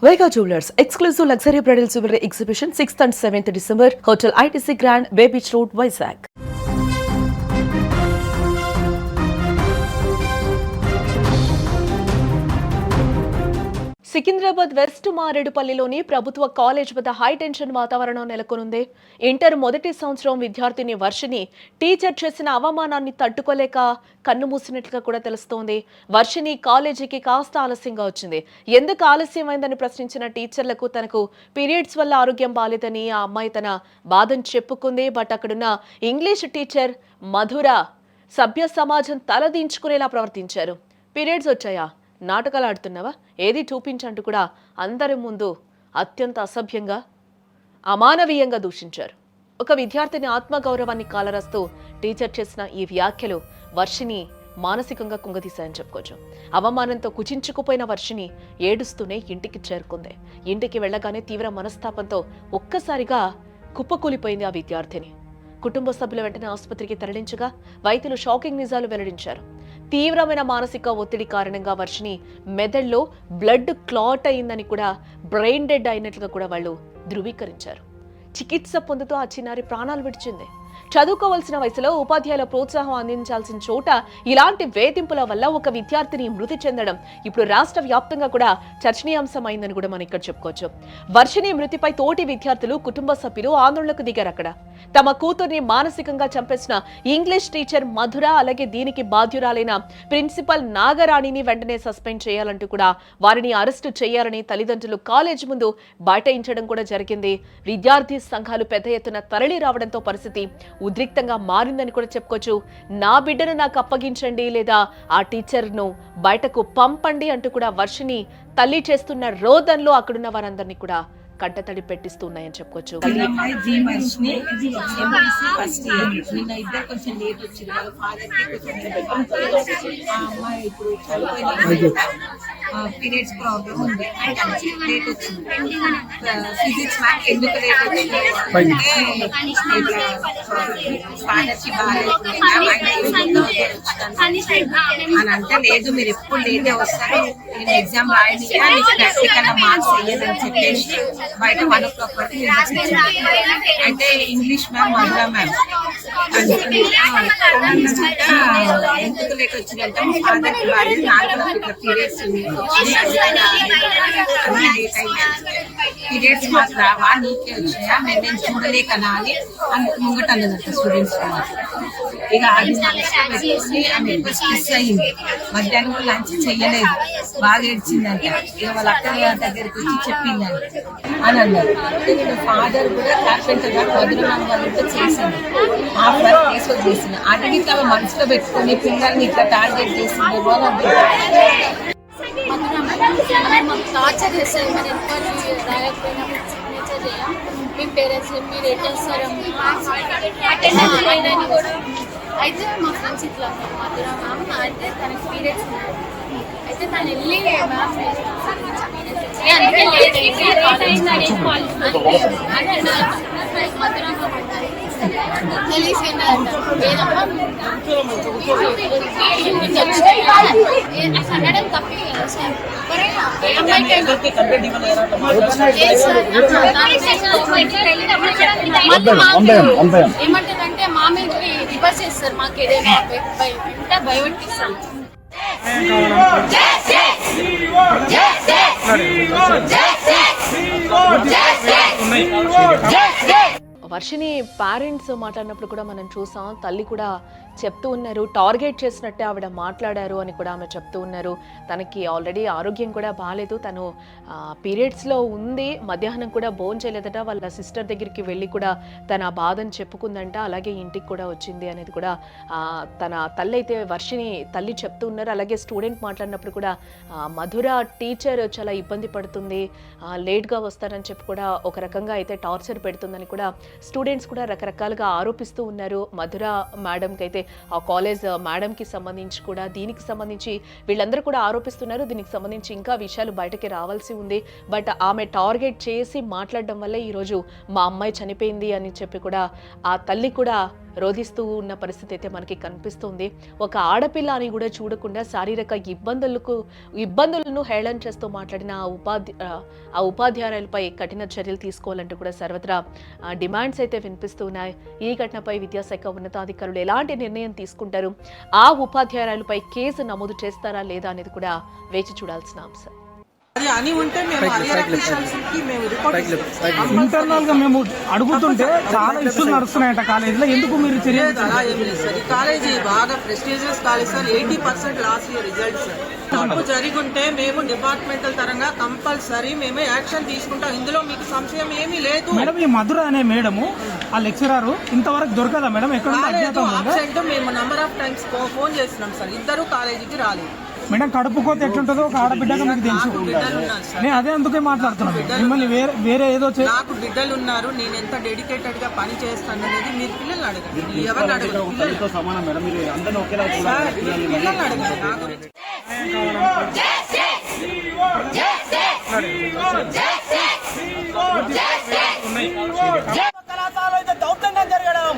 Vega Jewelers, exclusive luxury bridal jewelry exhibition 6th and 7th December, Hotel ITC Grand, Bay Beach Road, Vizag. Secunderabad west మారేడుపల్లిలోని ప్రభుత్వ college వద్ద high tension వాతావరణం నెలకొనుంది. Inter మొదటి సంవత్సరం విద్యార్థిని Varshini teacher చేసిన అవమానాన్ని తట్టుకోలేక కన్నుమూసినట్లుగా కూడా తెలుస్తోంది. వర్షిని కాలేజీకి కాస్త ఆలస్యంగా వచ్చింది. ఎందుకు ఆలస్యమైందని ప్రశ్నించిన టీచర్లకు తనకు పీరియడ్స్ వల్ల ఆరోగ్యం బాలేదని ఆ అమ్మాయి తన బాధను చెప్పుకుంది. బట్ అక్కడున్న ఇంగ్లీష్ టీచర్ మధుర సభ్య సమాజం తలదించుకునేలా ప్రవర్తించారు. పీరియడ్స్ వచ్చాయా, నాటకాలు ఆడుతున్నావా, ఏది చూపించంటూ కూడా అందరి ముందు అత్యంత అసభ్యంగా అమానవీయంగా దూషించారు. ఒక విద్యార్థిని ఆత్మగౌరవాన్ని కాలరాస్తూ టీచర్ చేసిన ఈ వ్యాఖ్యలు వర్షిని మానసికంగా కుంగదీశాయని చెప్పుకోవచ్చు. అవమానంతో కుచించుకుపోయిన వర్షిని ఏడుస్తూనే ఇంటికి చేరుకుంది. ఇంటికి వెళ్ళగానే తీవ్ర మనస్తాపంతో ఒక్కసారిగా కుప్పకూలిపోయింది ఆ విద్యార్థిని. కుటుంబ సభ్యుల వెంటనే ఆసుపత్రికి తరలించగా వైద్యులు షాకింగ్ నిజాలు వెల్లడించారు. తీవ్రమైన మానసిక ఒత్తిడి కారణంగా వర్షిని మెదడులో బ్లడ్ క్లాట్ అయిందని కూడా, బ్రెయిన్ డెడ్ అయినట్లుగా కూడా వాళ్ళు ధృవీకరించారు. చికిత్స పొందుతూ ఆ చిన్నారి ప్రాణాలు విడిచింది. చదువుకోవాల్సిన వయసులో ఉపాధ్యాయుల ప్రోత్సాహం అందించాల్సిన చోట ఇలాంటి వేధింపుల వల్ల ఒక విద్యార్థిని మృతి చెందడం ఇప్పుడు రాష్ట్ర వ్యాప్తంగా కూడా చర్చనీయాంశమైందని కూడా మనం ఇక్కడ చెప్పుకోవచ్చు. వర్షిని మృతిపై తోటి విద్యార్థులు, కుటుంబ సభ్యులు ఆందోళనకు దిగారు. అక్కడ తమ కూతుర్ని మానసికంగా చంపేసిన ఇంగ్లీష్ టీచర్ మధుర, అలాగే దీనికి బాధ్యురాలైన ప్రిన్సిపల్ నాగరాణిని వెంటనే సస్పెండ్ చేయాలంటూ కూడా వారిని అరెస్టు చేయాలని తల్లిదండ్రులు కాలేజ్ ముందు బైఠాయించడం కూడా జరిగింది. విద్యార్థి సంఘాలు పెద్ద ఎత్తున తరలి రావడంతో పరిస్థితి ఉద్రిక్తంగా మారిందని కూడా చెప్పుకోవచ్చు. నా బిడ్డను నాకు అప్పగించండి, లేదా ఆ టీచర్ను బయటకు పంపండి అంటూ కూడా వర్షిని తల్లి చేస్తున్న రోదనలో అక్కడున్న వారందరినీ కూడా కంటతడి పెట్టిస్తున్నాయని చెప్పుకోవచ్చు. పీరియడ్స్ ప్రాబ్లం ఉంది, లేట్ వచ్చింది. ఫిజిక్స్ మ్యాథ్స్ ఎందుకు లేట్ వచ్చింది స్కాలర్షిప్ అని అంటే, లేదు మీరు ఎప్పుడు లేటే వస్తారు, నేను ఎగ్జామ్ రాయనియా, నీకు ప్రాక్టికల్ మార్క్స్ వేయదని చెప్పేసి బయట 1 o'clock వరకు అయితే ఇంగ్లీష్ మ్యామ్ మధురా మ్యామ్ ఎందుకు లేట్ వచ్చిందంటే మా ఫాదర్ కి బాగా 4 పీరియడ్స్ పీరియడ్స్ మాకు రావా, నీకే వచ్చాయా, నేను చూడలేకనా అని ముంగట అన్నదంట స్టూడెంట్స్. ఇక అది పెట్టుకుని ఆమె మిస్ అయ్యింది. మధ్యాహ్నం లంచ్ చెయ్యలేదు, బాగా ఏడ్చిందంట. ఇక వాళ్ళ అక్క దగ్గరికి వచ్చి చెప్పిందంట అని అన్నారు. నేను ఫాదర్ కూడా కార్పెంటర్ గా మధురమాన్ వాళ్ళతో చేసింది, హాఫ్ వర్క్ తీసుకొని చేసింది. అడిగితే ఆమె మనసులో పెట్టుకుని పిల్లల్ని ఇట్లా టార్గెట్ చేసింది. మాకు టార్చర్ చేస్తారు. మన ఎంక్వైరీ రాయకపోయినా సిగ్నేచర్ చేయం, మీ పేరెంట్స్ మీరు ఎట్లా వస్తారమ్మా అటెండ్ కూడా. అయితే మా ఫ్రెండ్స్ ఇట్లా మధుర మ్యామ్ అంటే తనకి పీరియడ్స్ ఉన్నాయి, అయితే తను వెళ్ళి మ్యామ్ అందుకే మధుర అనడం తప్పి ఏమంటారంటే మా మీద రివర్స్ చేస్తారు, మాకు ఏదైనా భయపెట్టిస్తారు. వర్షిని పేరెంట్స్ మాట్లాడినప్పుడు కూడా మనం చూసాం, తల్లి కూడా చెప్తూ ఉన్నారు, టార్గెట్ చేసినట్టే ఆవిడ మాట్లాడారు అని కూడా ఆమె చెప్తూ ఉన్నారు. తనకి ఆల్రెడీ ఆరోగ్యం కూడా బాగాలేదు, తను పీరియడ్స్లో ఉంది, మధ్యాహ్నం కూడా భోజనం చేయలేదట. వాళ్ళ సిస్టర్ దగ్గరికి వెళ్ళి కూడా తన బాధను చెప్పుకుందంట, అలాగే ఇంటికి కూడా వచ్చింది అనేది కూడా తన తల్లి అయితే వర్షిని తల్లి చెప్తూ ఉన్నారు. అలాగే స్టూడెంట్ మాట్లాడినప్పుడు కూడా మధుర టీచర్ చాలా ఇబ్బంది పడుతుంది, లేట్గా వస్తారని చెప్పి కూడా ఒక రకంగా అయితే టార్చర్ పెడుతుందని కూడా స్టూడెంట్స్ కూడా రకరకాలుగా ఆరోపిస్తూ ఉన్నారు. మధుర మేడంకి అయితే ఆ కాలేజ్ మేడంకి సంబంధించి కూడా దీనికి సంబంధించి వీళ్ళందరూ కూడా ఆరోపిస్తున్నారు. దీనికి సంబంధించి ఇంకా విషయాలు బయటకి రావాల్సి ఉంది. బట్ ఆమె టార్గెట్ చేసి మాట్లాడడం వల్ల ఈరోజు మా అమ్మాయి చనిపోయింది అని చెప్పి కూడా ఆ తల్లి కూడా రోధిస్తూ ఉన్న పరిస్థితి అయితే మనకి కనిపిస్తుంది. ఒక ఆడపిల్ల అని కూడా చూడకుండా శారీరక ఇబ్బందులను హేళన చేస్తూ మాట్లాడిన ఆ ఉపాధ్యాయులపై కఠిన చర్యలు తీసుకోవాలంటూ కూడా సర్వత్రా డిమాండ్స్ అయితే వినిపిస్తున్నాయి. ఈ ఘటనపై విద్యాశాఖ ఉన్నతాధికారులు ఎలాంటి నిర్ణయం తీసుకుంటారు, ఆ ఉపాధ్యాయులపై కేసు నమోదు చేస్తారా లేదా అనేది కూడా వేచి చూడాల్సిన అంశం. అది అని ఉంటే మేము హైయర్ అఫీషియల్స్ కి మేము రిపోర్ట్ ఇస్తాం. ఇంటర్నల్ గా మేము అడుగుతుంటే చాలా ఇష్యూలు నడుస్తున్నాయట కాలేజీలో, ఎందుకు మీరు చర్య అలా ఏం లేదు సార్. ఈ కాలేజీ బాగా prestigious college sir. 80% last year results sir. తప్పు జరిగుంటే మేము డిపార్ట్మెంటల్ తరంగా కంపల్సరీ మేమే యాక్షన్ తీసుకుంటాం. ఇందులో మీకు సంశయం ఏమీ లేదు. మేడం ఈ మధుర అనే మేడము ఆ లెక్చరర్ ఇంతవరకు దొరకదా మేడం? ఎక్కడ అబ్సెంట్ మేము నంబర్ ఆఫ్ టైమ్స్ ఫోన్ చేస్తున్నాం సార్. ఇద్దరు కాలేజీకి రాలేదు మేడం. కడుపు కోత ఎట్లుంటుందో ఒక ఆడబిడ్డగా మీకు తెలుసు. బిడ్డలు ఉన్నారు సార్. నేను అదే అందుకే మాట్లాడుతున్నాను. మిమ్మల్ని వేరే ఏదో నాకు బిడ్డలు ఉన్నారు. నేను ఎంత డెడికేటెడ్ గా పని చేస్తాను అనేది మీరు పిల్లల్ని అడగండి. ఎవరిని అడగండి, పిల్లల్ని అడగండి. నా గురించి కళాశాల అయితే దౌర్జన్యం జరగడం